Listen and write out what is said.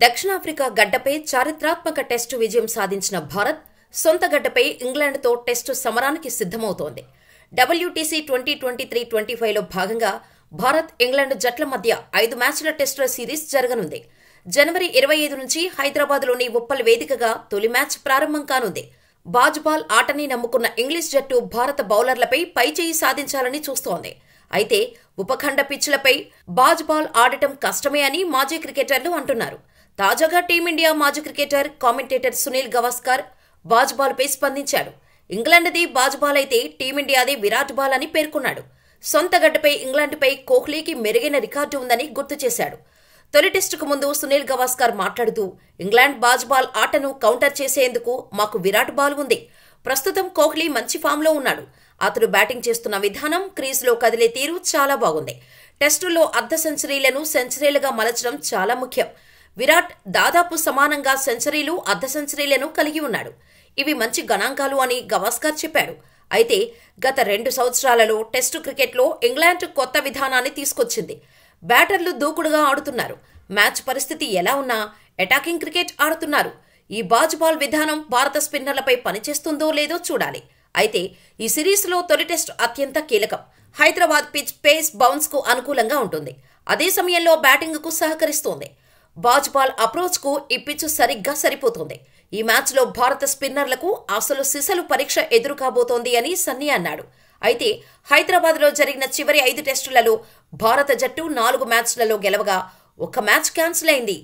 దక్షిణాఫ్రికా గడ్డపై చారిత్రాత్మక టెస్టు విజయం సాధించిన భారత్ సొంత గడ్డపై ఇంగ్లాండ్తో టెస్టు సమరానికి సిద్ధమవుతోంది. WTC 2023-25లో భాగంగా భారత్ ఇంగ్లాండ్ జట్ల మధ్య 5 మ్యాచ్ల టెస్టుల సిరీస్ జరగనుంది. జనవరి 25 నుంచి హైదరాబాద్లోని ఉప్పల్ వేదికగా తొలి మ్యాచ్ ప్రారంభం కానుంది. బాల్ ఆటని నమ్ముకున్న ఇంగ్లీష్ జట్టు భారత బౌలర్లపై పైచేయి సాధించాలని చూస్తోంది. అయితే ఉపఖండ పిచ్లపై బాల్ ఆడటం కష్టమే అని మాజీ క్రికెటర్లు అంటున్నారు. తాజాగా టీమిండియా మాజీ క్రికెటర్, కామెంటేటర్ సునీల్ గవాస్కర్ బాల్పై స్పందించాడు. ఇంగ్లాండ్ది బాల్ అయితే టీమిండియాది విరాట్ బాల్ అని పేర్కొన్నాడు. సొంత గడ్డపై ఇంగ్లాండ్పై కోహ్లీకి మెరుగైన రికార్డు ఉందని గుర్తు చేశాడు. తొలి టెస్టుకు ముందు సునీల్ గవాస్కర్ మాట్లాడుతూ, ఇంగ్లాండ్ బాల్ ఆటను కౌంటర్ చేసేందుకు మాకు విరాట్ బాల్ ఉంది. ప్రస్తుతం కోహ్లీ మంచి ఫామ్లో ఉన్నాడు. అతడు బ్యాటింగ్ చేస్తున్న విధానం, క్రీజ్లో కదిలే తీరు చాలా బాగుంది. టెస్టుల్లో అర్ధ సెంచరీలను సెంచరీలుగా మలచడం చాలా ముఖ్యం. విరాట్ దాదాపు సమానంగా సెంచరీలు, అర్ధ సెంచరీలను కలిగి ఉన్నాడు. ఇవి మంచి గణాంకాలు అని గవాస్కర్ చెప్పాడు. అయితే గత 2 సంవత్సరాలలో టెస్టు క్రికెట్లో ఇంగ్లాండ్ కొత్త విధానాన్ని తీసుకొచ్చింది. బ్యాటర్లు దూకుడుగా ఆడుతున్నారు. మ్యాచ్ పరిస్థితి ఎలా ఉన్నా అటాకింగ్ క్రికెట్ ఆడుతున్నారు. ఈ బాల్ విధానం భారత స్పిన్నర్లపై పనిచేస్తుందో లేదో చూడాలి. అయితే ఈ సిరీస్లో తొలి టెస్టు అత్యంత కీలకం. హైదరాబాద్ పిచ్ పేస్ బౌన్స్కు అనుకూలంగా ఉంటుంది. అదే సమయంలో బ్యాటింగ్కు సహకరిస్తోంది. బాల్ అప్రోచ్కు ఈ పిచ్ సరిగ్గా సరిపోతుంది. ఈ మ్యాచ్లో భారత స్పిన్నర్లకు అసలు సిసలు పరీక్ష ఎదురు కాబోతోంది అని సన్నీ అన్నాడు. అయితే హైదరాబాద్లో జరిగిన చివరి 5 టెస్టులలో భారత జట్టు 4 మ్యాచ్లలో గెలవగా 1 మ్యాచ్ క్యాన్సిల్ అయింది.